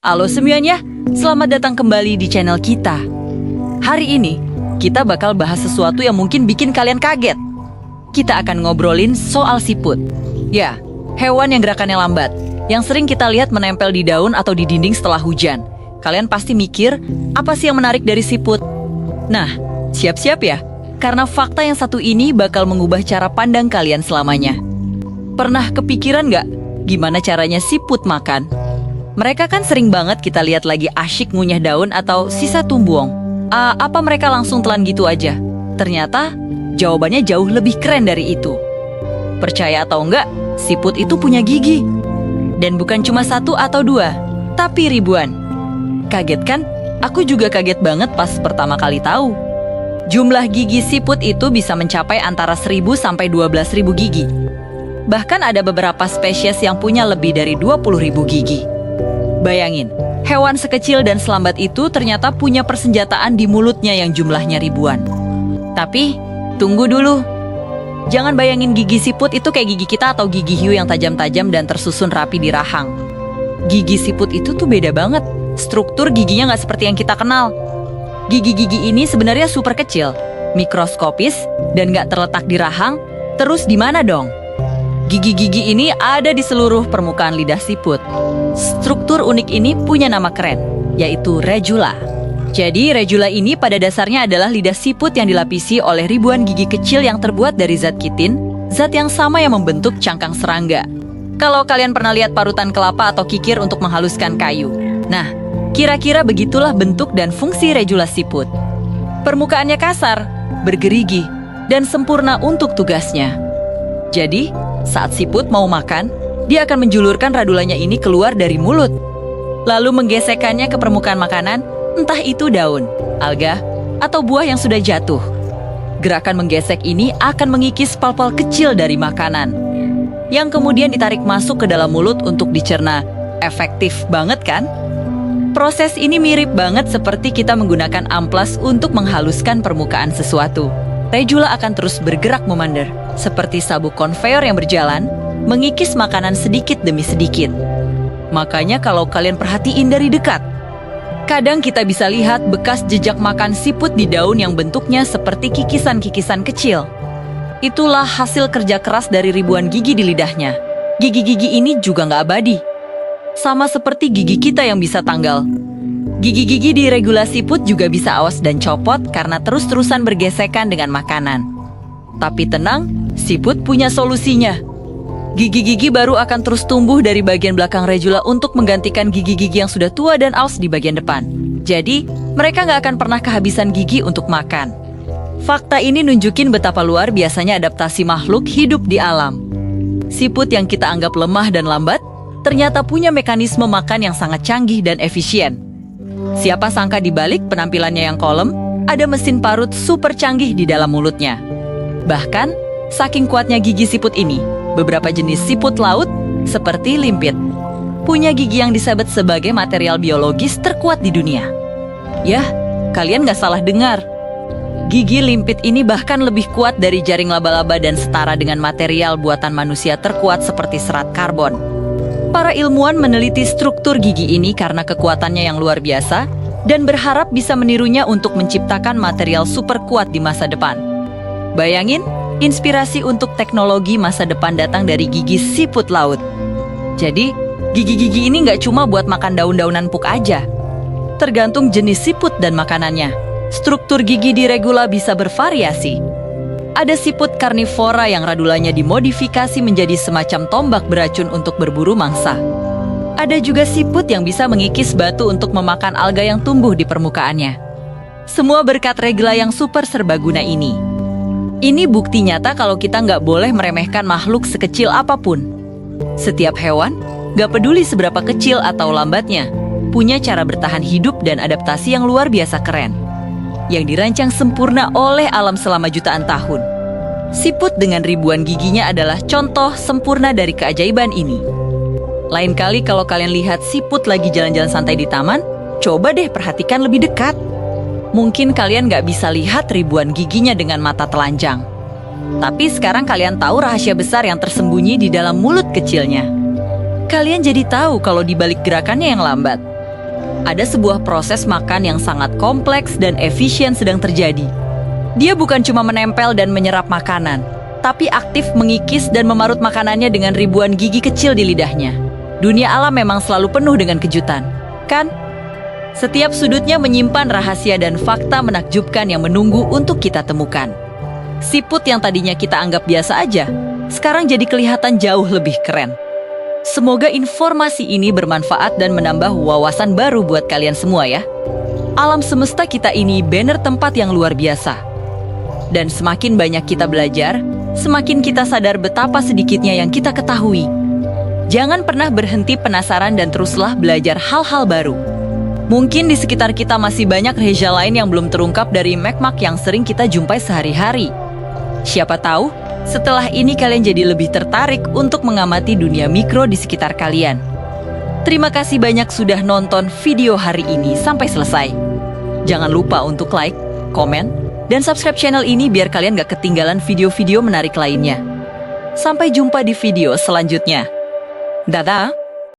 Halo semuanya, selamat datang kembali di channel kita. Hari ini, kita bakal bahas sesuatu yang mungkin bikin kalian kaget. Kita akan ngobrolin soal siput. Ya, hewan yang gerakannya lambat, yang sering kita lihat menempel di daun atau di dinding setelah hujan. Kalian pasti mikir, apa sih yang menarik dari siput? Nah, siap-siap ya, karena fakta yang satu ini bakal mengubah cara pandang kalian selamanya. Pernah kepikiran nggak gimana caranya siput makan? Mereka kan sering banget kita lihat lagi asyik ngunyah daun atau sisa tumbuong. Apa mereka langsung telan gitu aja? Ternyata jawabannya jauh lebih keren dari itu. Percaya atau enggak, siput itu punya gigi. Dan bukan cuma satu atau dua, tapi ribuan. Kaget kan? Aku juga kaget banget pas pertama kali tahu. Jumlah gigi siput itu bisa mencapai antara 1.000 sampai 12.000 gigi. Bahkan ada beberapa spesies yang punya lebih dari 20.000 gigi. Bayangin, hewan sekecil dan selambat itu ternyata punya persenjataan di mulutnya yang jumlahnya ribuan. Tapi, tunggu dulu. Jangan bayangin gigi siput itu kayak gigi kita atau gigi hiu yang tajam-tajam dan tersusun rapi di rahang. Gigi siput itu tuh beda banget. Struktur giginya nggak seperti yang kita kenal. Gigi-gigi ini sebenarnya super kecil, mikroskopis, dan nggak terletak di rahang. Terus di mana dong? Gigi-gigi ini ada di seluruh permukaan lidah siput. Struktur unik ini punya nama keren, yaitu radula. Jadi radula ini pada dasarnya adalah lidah siput yang dilapisi oleh ribuan gigi kecil yang terbuat dari zat kitin, zat yang sama yang membentuk cangkang serangga. Kalau kalian pernah lihat parutan kelapa atau kikir untuk menghaluskan kayu. Nah, kira-kira begitulah bentuk dan fungsi radula siput. Permukaannya kasar, bergerigi, dan sempurna untuk tugasnya. Jadi, saat siput mau makan, dia akan menjulurkan radulanya ini keluar dari mulut. Lalu menggesekkannya ke permukaan makanan, entah itu daun, alga, atau buah yang sudah jatuh. Gerakan menggesek ini akan mengikis pal-pal kecil dari makanan, yang kemudian ditarik masuk ke dalam mulut untuk dicerna. Efektif banget kan? Proses ini mirip banget seperti kita menggunakan amplas untuk menghaluskan permukaan sesuatu. Radula akan terus bergerak memandir, seperti sabuk konveyor yang berjalan, mengikis makanan sedikit demi sedikit. Makanya kalau kalian perhatiin dari dekat, kadang kita bisa lihat bekas jejak makan siput di daun yang bentuknya seperti kikisan-kikisan kecil. Itulah hasil kerja keras dari ribuan gigi di lidahnya. Gigi-gigi ini juga nggak abadi. Sama seperti gigi kita yang bisa tanggal. Gigi-gigi di radula siput juga bisa awas dan copot karena terus-terusan bergesekan dengan makanan. Tapi tenang, siput punya solusinya. Gigi-gigi baru akan terus tumbuh dari bagian belakang radula untuk menggantikan gigi-gigi yang sudah tua dan aus di bagian depan. Jadi, mereka nggak akan pernah kehabisan gigi untuk makan. Fakta ini nunjukin betapa luar biasanya adaptasi makhluk hidup di alam. Siput yang kita anggap lemah dan lambat, ternyata punya mekanisme makan yang sangat canggih dan efisien. Siapa sangka di balik penampilannya yang kolem, ada mesin parut super canggih di dalam mulutnya. Bahkan, saking kuatnya gigi siput ini, beberapa jenis siput laut, seperti limpit, punya gigi yang disebut sebagai material biologis terkuat di dunia. Yah, kalian nggak salah dengar. Gigi limpit ini bahkan lebih kuat dari jaring laba-laba dan setara dengan material buatan manusia terkuat seperti serat karbon. Para ilmuwan meneliti struktur gigi ini karena kekuatannya yang luar biasa dan berharap bisa menirunya untuk menciptakan material super kuat di masa depan. Bayangin, inspirasi untuk teknologi masa depan datang dari gigi siput laut. Jadi, gigi-gigi ini nggak cuma buat makan daun-daunan empuk aja. Tergantung jenis siput dan makanannya, struktur gigi di radula bisa bervariasi. Ada siput karnivora yang radulanya dimodifikasi menjadi semacam tombak beracun untuk berburu mangsa. Ada juga siput yang bisa mengikis batu untuk memakan alga yang tumbuh di permukaannya. Semua berkat radula yang super serbaguna ini. Ini bukti nyata kalau kita nggak boleh meremehkan makhluk sekecil apapun. Setiap hewan, nggak peduli seberapa kecil atau lambatnya, punya cara bertahan hidup dan adaptasi yang luar biasa keren, yang dirancang sempurna oleh alam selama jutaan tahun. Siput dengan ribuan giginya adalah contoh sempurna dari keajaiban ini. Lain kali kalau kalian lihat siput lagi jalan-jalan santai di taman, coba deh perhatikan lebih dekat. Mungkin kalian nggak bisa lihat ribuan giginya dengan mata telanjang. Tapi sekarang kalian tahu rahasia besar yang tersembunyi di dalam mulut kecilnya. Kalian jadi tahu kalau di balik gerakannya yang lambat, ada sebuah proses makan yang sangat kompleks dan efisien sedang terjadi. Dia bukan cuma menempel dan menyerap makanan, tapi aktif mengikis dan memarut makanannya dengan ribuan gigi kecil di lidahnya. Dunia alam memang selalu penuh dengan kejutan, kan? Setiap sudutnya menyimpan rahasia dan fakta menakjubkan yang menunggu untuk kita temukan. Siput yang tadinya kita anggap biasa aja, sekarang jadi kelihatan jauh lebih keren. Semoga informasi ini bermanfaat dan menambah wawasan baru buat kalian semua ya. Alam semesta kita ini bener tempat yang luar biasa. Dan semakin banyak kita belajar, semakin kita sadar betapa sedikitnya yang kita ketahui. Jangan pernah berhenti penasaran dan teruslah belajar hal-hal baru. Mungkin di sekitar kita masih banyak rahasia lain yang belum terungkap dari Mekmak yang sering kita jumpai sehari-hari. Siapa tahu, setelah ini kalian jadi lebih tertarik untuk mengamati dunia mikro di sekitar kalian. Terima kasih banyak sudah nonton video hari ini sampai selesai. Jangan lupa untuk like, komen, dan subscribe channel ini biar kalian gak ketinggalan video-video menarik lainnya. Sampai jumpa di video selanjutnya. Dadah!